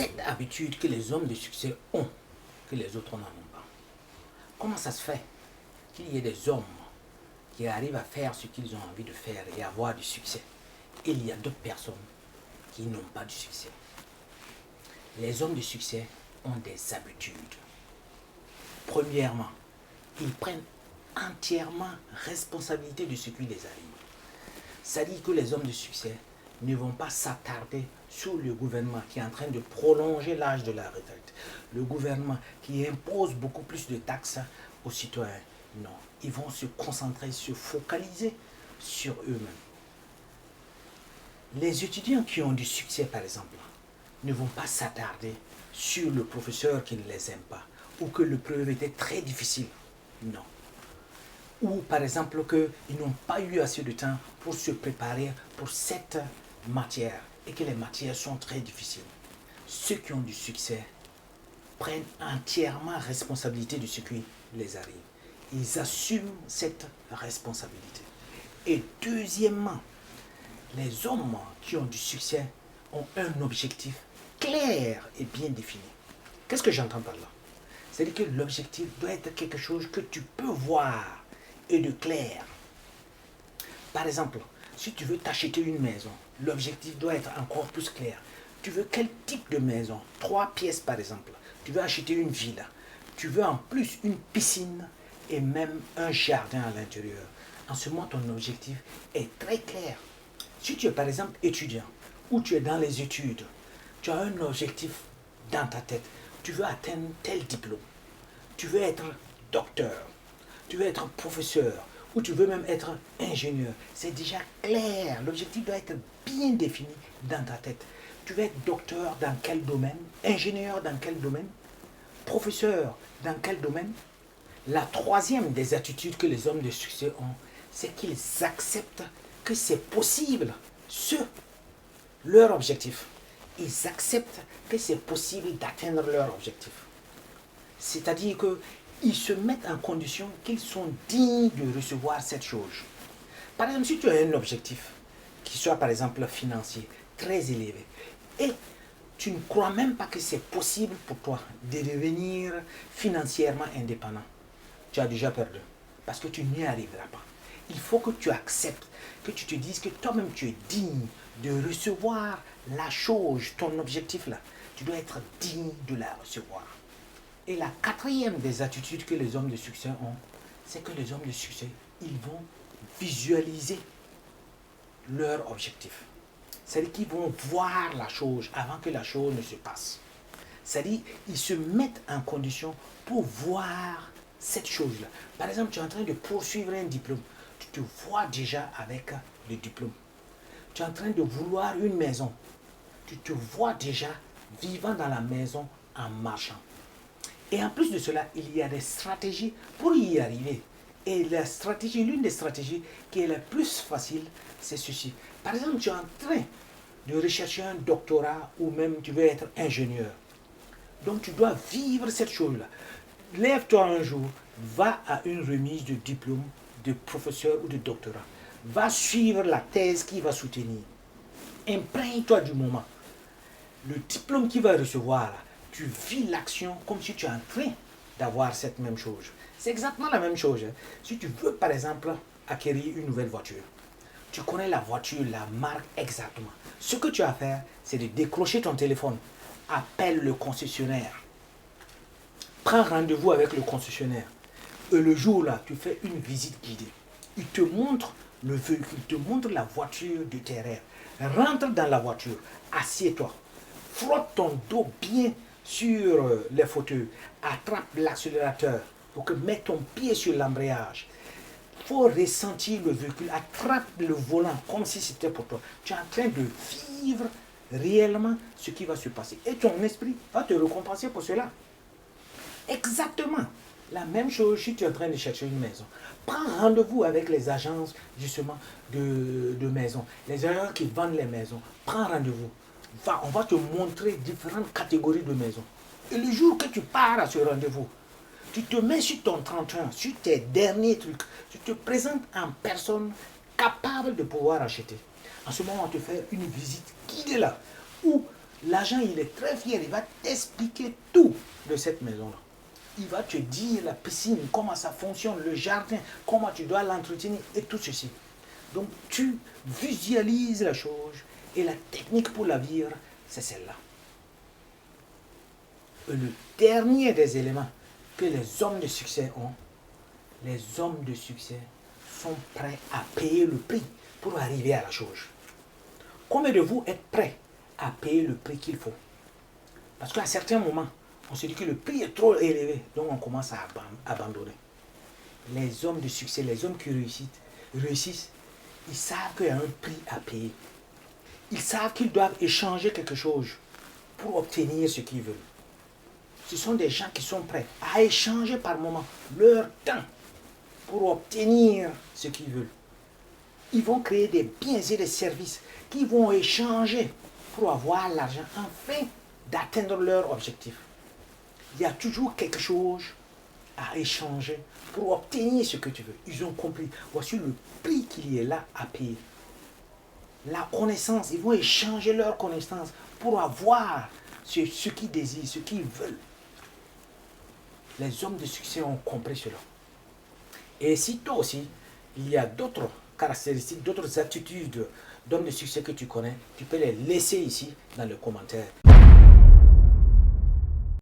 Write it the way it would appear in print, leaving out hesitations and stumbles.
cette habitude que les hommes de succès ont, que les autres n'en ont pas. Comment ça se fait qu'il y ait des hommes qui arrivent à faire ce qu'ils ont envie de faire et avoir du succès, et il y a d'autres personnes qui n'ont pas du succès? Les hommes de succès ont des habitudes. Premièrement, ils prennent entièrement responsabilité de ce qui les arrive. Ça dit que les hommes de succès ne vont pas s'attarder sur le gouvernement qui est en train de prolonger l'âge de la retraite. Le gouvernement qui impose beaucoup plus de taxes aux citoyens. Non, ils vont se concentrer, se focaliser sur eux-mêmes. Les étudiants qui ont du succès, par exemple, ne vont pas s'attarder sur le professeur qui ne les aime pas ou que le preuve était très difficile. Non. Ou par exemple qu'ils n'ont pas eu assez de temps pour se préparer pour cette matière et que les matières sont très difficiles. Ceux qui ont du succès prennent entièrement responsabilité de ce qui les arrive. Ils assument cette responsabilité. Et deuxièmement, les hommes qui ont du succès ont un objectif clair et bien défini. Qu'est-ce que j'entends par là? C'est-à-dire que l'objectif doit être quelque chose que tu peux voir et de clair. Par exemple, si tu veux t'acheter une maison, l'objectif doit être encore plus clair. Tu veux quel type de maison? 3 pièces par exemple. Tu veux acheter une villa. Tu veux en plus une piscine et même un jardin à l'intérieur. En ce moment, ton objectif est très clair. Si tu es par exemple étudiant ou tu es dans les études, tu as un objectif dans ta tête. Tu veux atteindre tel diplôme. Tu veux être docteur. Tu veux être professeur. Ou tu veux même être ingénieur. C'est déjà clair. L'objectif doit être bien défini dans ta tête. Tu veux être docteur dans quel domaine? Ingénieur dans quel domaine? Professeur dans quel domaine? La troisième des attitudes que les hommes de succès ont, c'est qu'ils acceptent que c'est possible, leur objectif. Ils acceptent que c'est possible d'atteindre leur objectif. C'est-à-dire qu'ils se mettent en condition qu'ils sont dignes de recevoir cette chose. Par exemple, si tu as un objectif, qui soit par exemple financier, très élevé, et tu ne crois même pas que c'est possible pour toi de devenir financièrement indépendant, tu as déjà perdu. Parce que tu n'y arriveras pas. Il faut que tu acceptes, que tu te dises que toi-même tu es digne de recevoir la chose, ton objectif là. Tu dois être digne de la recevoir. Et la quatrième des attitudes que les hommes de succès ont, c'est que les hommes de succès, ils vont visualiser leur objectif. C'est-à-dire qu'ils vont voir la chose avant que la chose ne se passe. C'est-à-dire qu'ils se mettent en condition pour voir cette chose-là. Par exemple, tu es en train de poursuivre un diplôme. Tu te vois déjà avec le diplôme. Tu es en train de vouloir une maison. Tu te vois déjà vivant dans la maison en marchant. Et en plus de cela, il y a des stratégies pour y arriver. Et la stratégie, l'une des stratégies qui est la plus facile, c'est ceci. Par exemple, tu es en train de rechercher un doctorat ou même tu veux être ingénieur. Donc tu dois vivre cette chose-là. Lève-toi un jour, va à une remise de diplôme de professeur ou de doctorat. Va suivre la thèse qui va soutenir. Imprègne-toi du moment. Le diplôme qu'il va recevoir, là, tu vis l'action comme si tu es en train d'avoir cette même chose. C'est exactement la même chose. Si tu veux, par exemple, acquérir une nouvelle voiture, tu connais la voiture, la marque exactement. Ce que tu as à faire, c'est de décrocher ton téléphone. Appelle le concessionnaire. Prends rendez-vous avec le concessionnaire. Et le jour-là, tu fais une visite guidée. Il te montre le véhicule, il te montre la voiture de tes rêves. Rentre dans la voiture, assieds-toi. Frotte ton dos bien sur les fauteuils. Attrape l'accélérateur pour que mette ton pied sur l'embrayage. Il faut ressentir le véhicule. Attrape le volant comme si c'était pour toi. Tu es en train de vivre réellement ce qui va se passer. Et ton esprit va te récompenser pour cela. Exactement. La même chose si tu es en train de chercher une maison. Prends rendez-vous avec les agences justement de maisons. Les agences qui vendent les maisons. Prends rendez-vous. On va te montrer différentes catégories de maisons. Et le jour que tu pars à ce rendez-vous, tu te mets sur ton 31, sur tes derniers trucs. Tu te présentes en personne capable de pouvoir acheter. En ce moment, on te fait une visite guidée là, où L'agent, il est très fier, il va t'expliquer tout de cette maison-là. Il va te dire la piscine, comment ça fonctionne, le jardin, comment tu dois l'entretenir et tout ceci. Donc tu visualises la chose et la technique pour la vivre, c'est celle-là. Et le dernier des éléments que les hommes de succès ont, les hommes de succès sont prêts à payer le prix pour arriver à la chose. Combien de vous êtes prêts à payer le prix qu'il faut? Parce qu'à certains moments, on se dit que le prix est trop élevé, donc on commence à abandonner. Les hommes de succès, les hommes qui réussissent, ils savent qu'il y a un prix à payer. Ils savent qu'ils doivent échanger quelque chose pour obtenir ce qu'ils veulent. Ce sont des gens qui sont prêts à échanger par moment leur temps pour obtenir ce qu'ils veulent. Ils vont créer des biens et des services qu'ils vont échanger pour avoir l'argent afin d'atteindre leur objectif. Il y a toujours quelque chose à échanger pour obtenir ce que tu veux. Ils ont compris. Voici le prix qu'il y a là à payer. La connaissance, ils vont échanger leur connaissance pour avoir ce qu'ils désirent, ce qu'ils veulent. Les hommes de succès ont compris cela. Et si toi aussi, il y a d'autres caractéristiques, d'autres attitudes d'hommes de succès que tu connais, tu peux les laisser ici dans les commentaires.